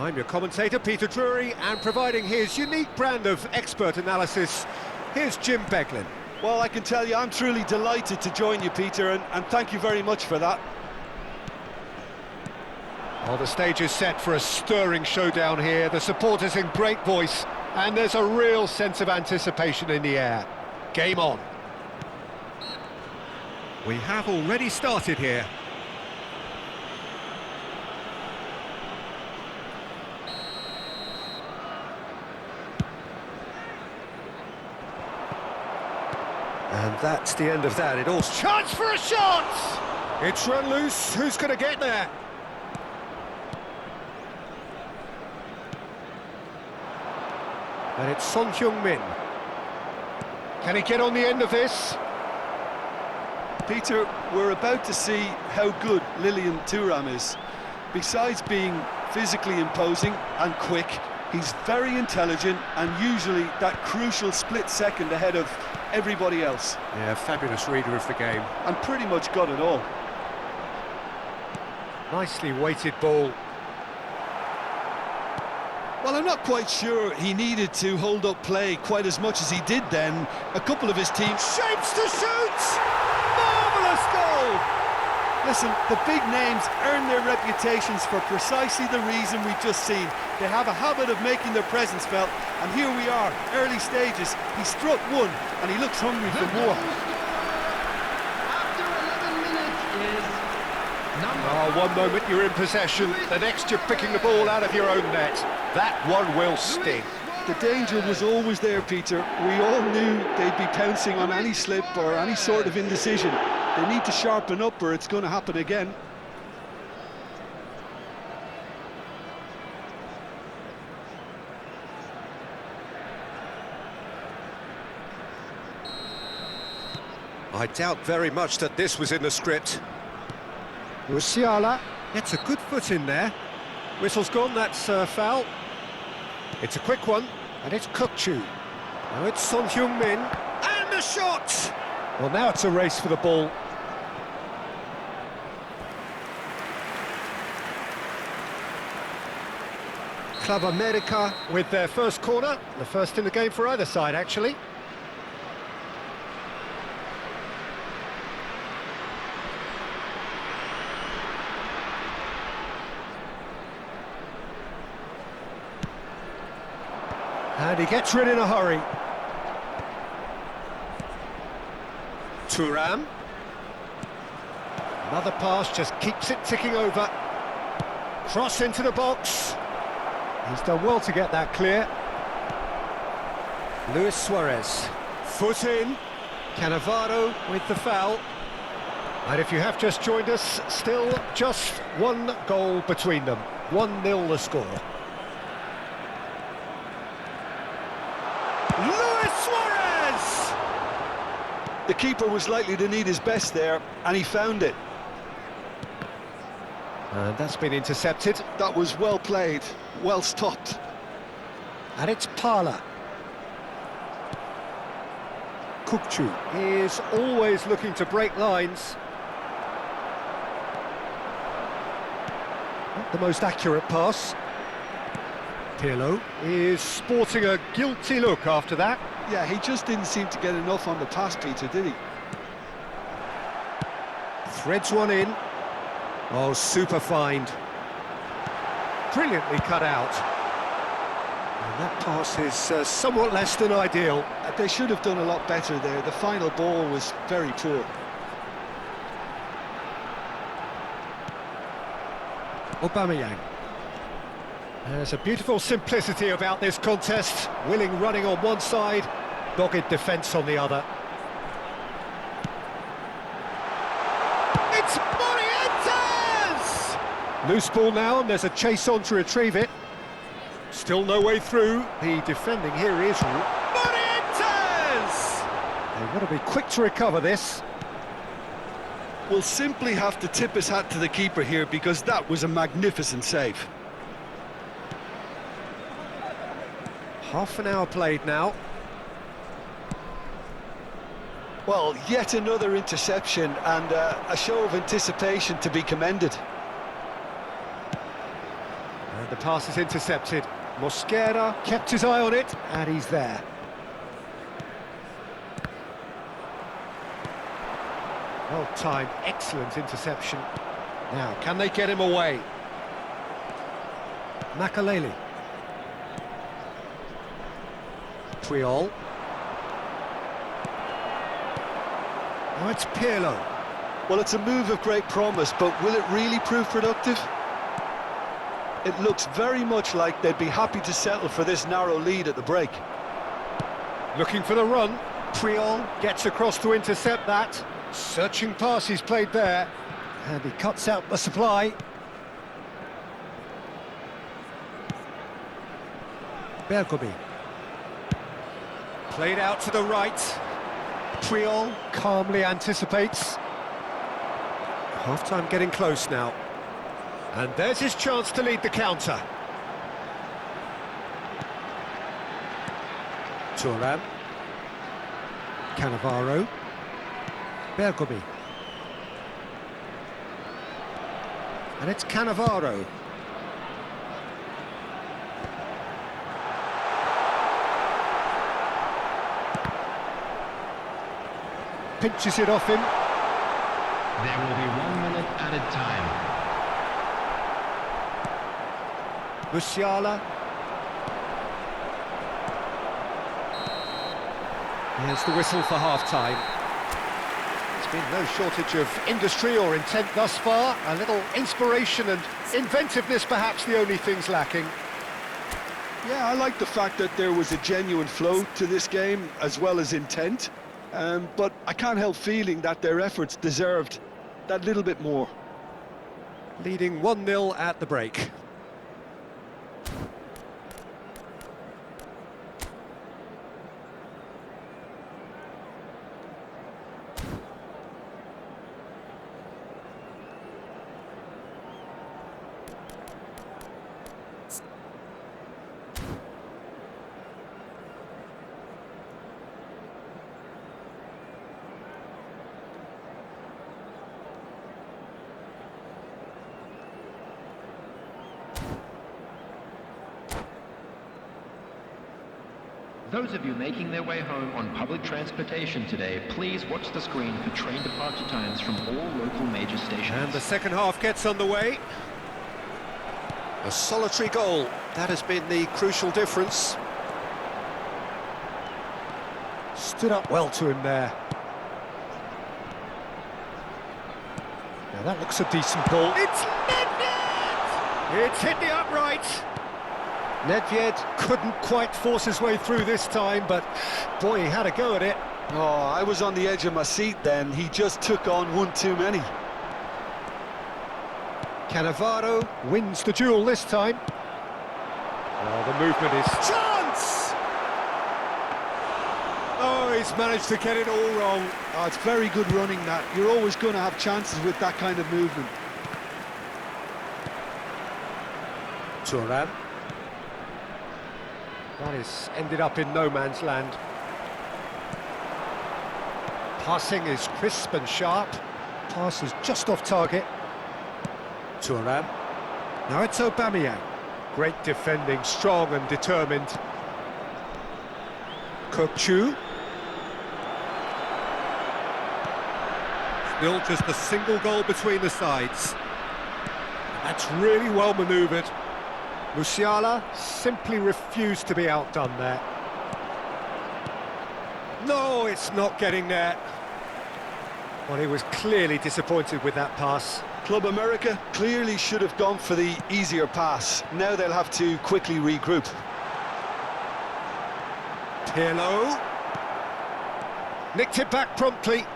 I'm your commentator, Peter Drury, and providing his unique brand of expert analysis, here's Jim Beglin. Well, I can tell you, I'm truly delighted to join you, Peter, and thank you very much for that. Well, the stage is set for a stirring showdown here. The supporters in great voice, and there's a real sense of anticipation in the air. Game on. We have already started here. And that's the end of that. It all... Chance for a shot! It's run loose. Who's going to get there? And it's Son Heung-min. Can he get on the end of this? Peter, we're about to see how good Lilian Thuram is. Besides being physically imposing and quick, he's very intelligent and usually that crucial split second ahead of everybody else. Yeah, fabulous reader of the game. And pretty much got it all. Nicely weighted ball. Well, I'm not quite sure he needed to hold up play quite as much as he did then. A couple of his teams... Shapes to shoot! Marvellous goal! Listen, the big names earn their reputations for precisely the reason we've just seen. They have a habit of making their presence felt, and here we are, early stages. He struck one, and he looks hungry for more. After 11 minutes is number... Oh, one moment you're in possession, the next you're picking the ball out of your own net. That one will sting. The danger was always there, Peter. We all knew they'd be pouncing on any slip or any sort of indecision. They need to sharpen up or it's going to happen again. I doubt very much that this was in the script. Musiala gets a good foot in there. Whistle's gone, that's foul. It's a quick one, and it's Kukçu. Now it's Son Heung-min, and the shot! Well, now it's a race for the ball. Club America with their first corner, the first in the game for either side, actually. And he gets rid in a hurry. Thuram. Another pass, just keeps it ticking over. Cross into the box. He's done well to get that clear. Luis Suarez. Foot in. Cannavaro with the foul. And if you have just joined us, still just one goal between them. 1-0 the score. Luis Suarez! The keeper was likely to need his best there, and he found it. And that's been intercepted. That was well played, well stopped. And it's Parla. Kukçu is always looking to break lines. Not the most accurate pass. Pirlo is sporting a guilty look after that. Yeah, he just didn't seem to get enough on the pass, Peter, did he? Threads one in. Oh, super find. Brilliantly cut out. And that pass is somewhat less than ideal. They should have done a lot better there. The final ball was very poor. Aubameyang. There's a beautiful simplicity about this contest. Willing running on one side, dogged defence on the other. It's Morientes! Loose ball now, and there's a chase on to retrieve it. Still no way through. The defending here is Morientes! They've got to be quick to recover this. We'll simply have to tip his hat to the keeper here because that was a magnificent save. Half an hour played now. Well, yet another interception and a show of anticipation to be commended. And And the pass is intercepted. Mosquera kept his eye on it, and he's there. Well-timed, excellent interception. Now, can they get him away? Makaleli. Puyol. Now it's Pirlo. Well, it's a move of great promise, but will it really prove productive? It looks very much like they'd be happy to settle for this narrow lead at the break. Looking for the run. Puyol gets across to intercept that. Searching pass he's played there. And he cuts out the supply. Bergomi. Played out to the right. Puyol calmly anticipates. Half-time getting close now. And there's his chance to lead the counter. Thuram. Cannavaro. Bergomi. And it's Cannavaro. Pinches it off him. There will be 1 minute added time. Musiala. Here's the whistle for half-time. There's been no shortage of industry or intent thus far. A little inspiration and inventiveness, perhaps the only things lacking. Yeah, I like the fact that there was a genuine flow to this game, as well as intent. But I can't help feeling that their efforts deserved that little bit more. Leading 1-0 at the break. Those of you making their way home on public transportation today, please watch the screen for train departure times from all local major stations. And the second half gets underway. A solitary goal, that has been the crucial difference. Stood up well to him there. Now that looks a decent ball. It's Nedved! It's hit the upright. Nedved couldn't quite force his way through this time, but boy, he had a go at it. Oh, I was on the edge of my seat then. He just took on one too many. Cannavaro wins the duel this time. Oh, the movement is... Chance! Oh, he's managed to get it all wrong. Oh, it's very good running, that. You're always going to have chances with that kind of movement. Thuram. That is ended up in no man's land. Passing is crisp and sharp. Pass is just off target. Thuram. Now it's Aubameyang. Great defending, strong and determined. Kökçü. Still just a single goal between the sides. That's really well manoeuvred. Musiala simply refused to be outdone there. No, it's not getting there. Well, he was clearly disappointed with that pass. Club America clearly should have gone for the easier pass. Now they'll have to quickly regroup. Pirlo. Nicked it back promptly.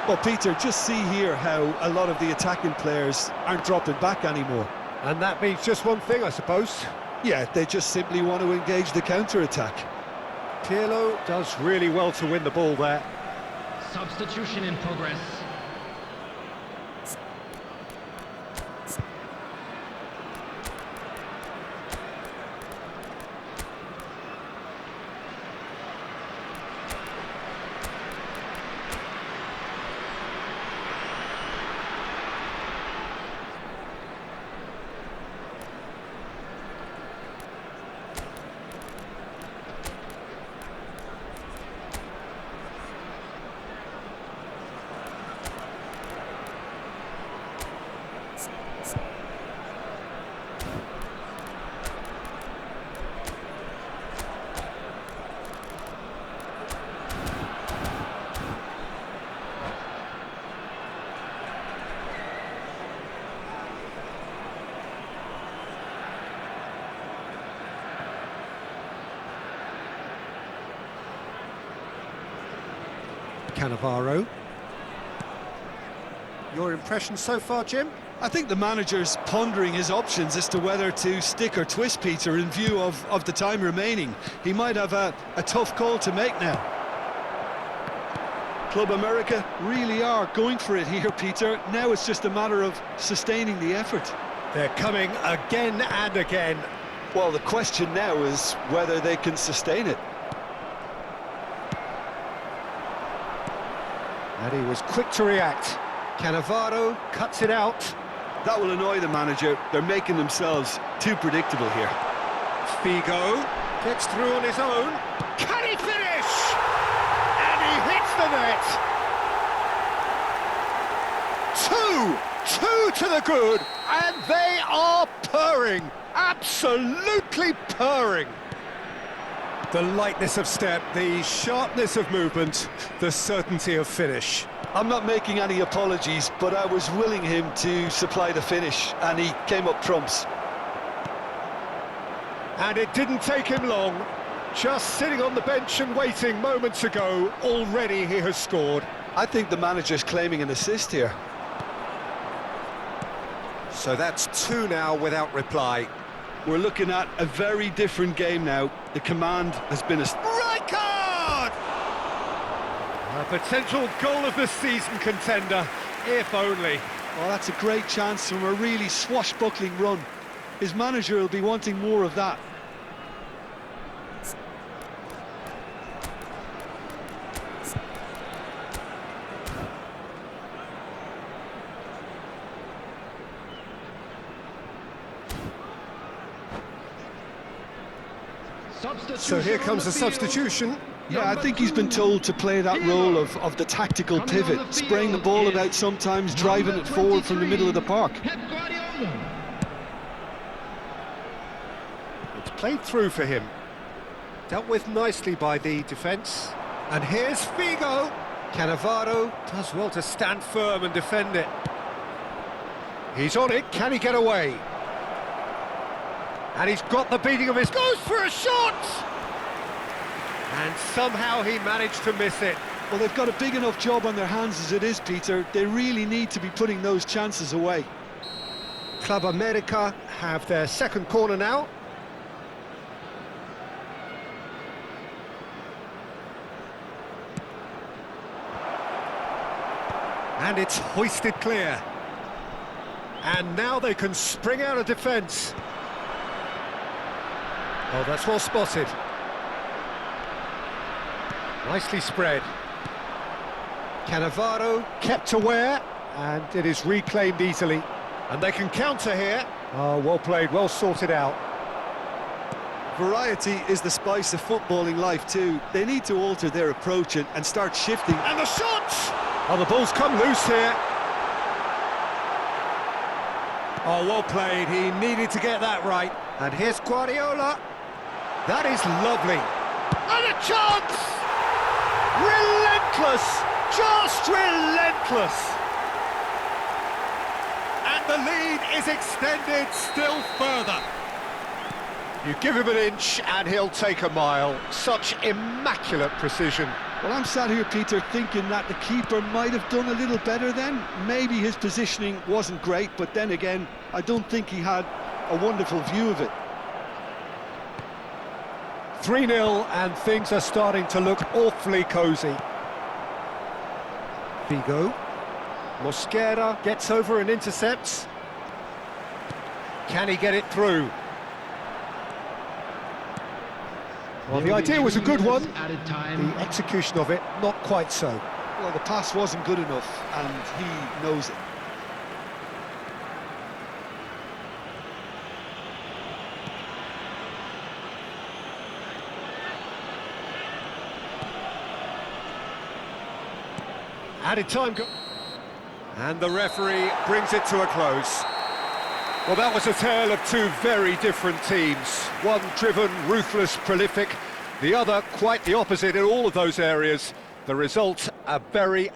Well, Peter, just see here how a lot of the attacking players aren't dropping back anymore. And that means just one thing, I suppose. Yeah, they just simply want to engage the counter-attack. Pirlo does really well to win the ball there. Substitution in progress. Cannavaro. Your impression so far, Jim? I think the manager's pondering his options as to whether to stick or twist Peter in view of the time remaining. He might have a tough call to make now. Club America really are going for it here, Peter. Now it's just a matter of sustaining the effort. They're coming again and again. Well, the question now is whether they can sustain it. And he was quick to react. Cannavaro cuts it out. That will annoy the manager. They're making themselves too predictable here. Figo gets through on his own. Can he finish? And he hits the net. Two to the good, and they are purring. Absolutely purring. The lightness of step, the sharpness of movement, the certainty of finish. I'm not making any apologies, but I was willing him to supply the finish, and he came up trumps. And it didn't take him long. Just sitting on the bench and waiting moments ago, already he has scored. I think the manager's claiming an assist here. So that's two now without reply. We're looking at a very different game now. The command has been a... Rijkaard! A potential goal of the season contender, if only. Oh, that's a great chance from a really swashbuckling run. His manager will be wanting more of that. So here comes a substitution. Yeah, I think he's been told to play that role of the tactical pivot, spraying the ball about sometimes, driving it forward from the middle of the park. It's played through for him. Dealt with nicely by the defence. And here's Figo. Cannavaro does well to stand firm and defend it. He's on it, can he get away? And he's got the beating of his... Goes for a shot! And somehow he managed to miss it. Well, they've got a big enough job on their hands as it is, Peter. They really need to be putting those chances away. Club America have their second corner now. And it's hoisted clear. And now they can spring out of defence. Oh, that's well spotted. Nicely spread. Cannavaro kept aware, and it is reclaimed easily. And they can counter here. Oh, well played, well sorted out. Variety is the spice of footballing life too. They need to alter their approach and start shifting. And the shot! Oh, the ball's come loose here. Oh, well played, he needed to get that right. And here's Guardiola. That is lovely. And a chance! Relentless! Just relentless! And the lead is extended still further. You give him an inch and he'll take a mile. Such immaculate precision. Well, I'm sat here, Peter, thinking that the keeper might have done a little better then. Maybe his positioning wasn't great, but then again, I don't think he had a wonderful view of it. 3-0 and things are starting to look awfully cosy. Figo. Mosquera gets over and intercepts. Can he get it through? Well, the idea was a good one. The execution of it, not quite so. Well, the pass wasn't good enough, and he knows it. Added time, and the referee brings it to a close. Well, that was a tale of two very different teams. One driven, ruthless, prolific. The other quite the opposite in all of those areas. The result, a very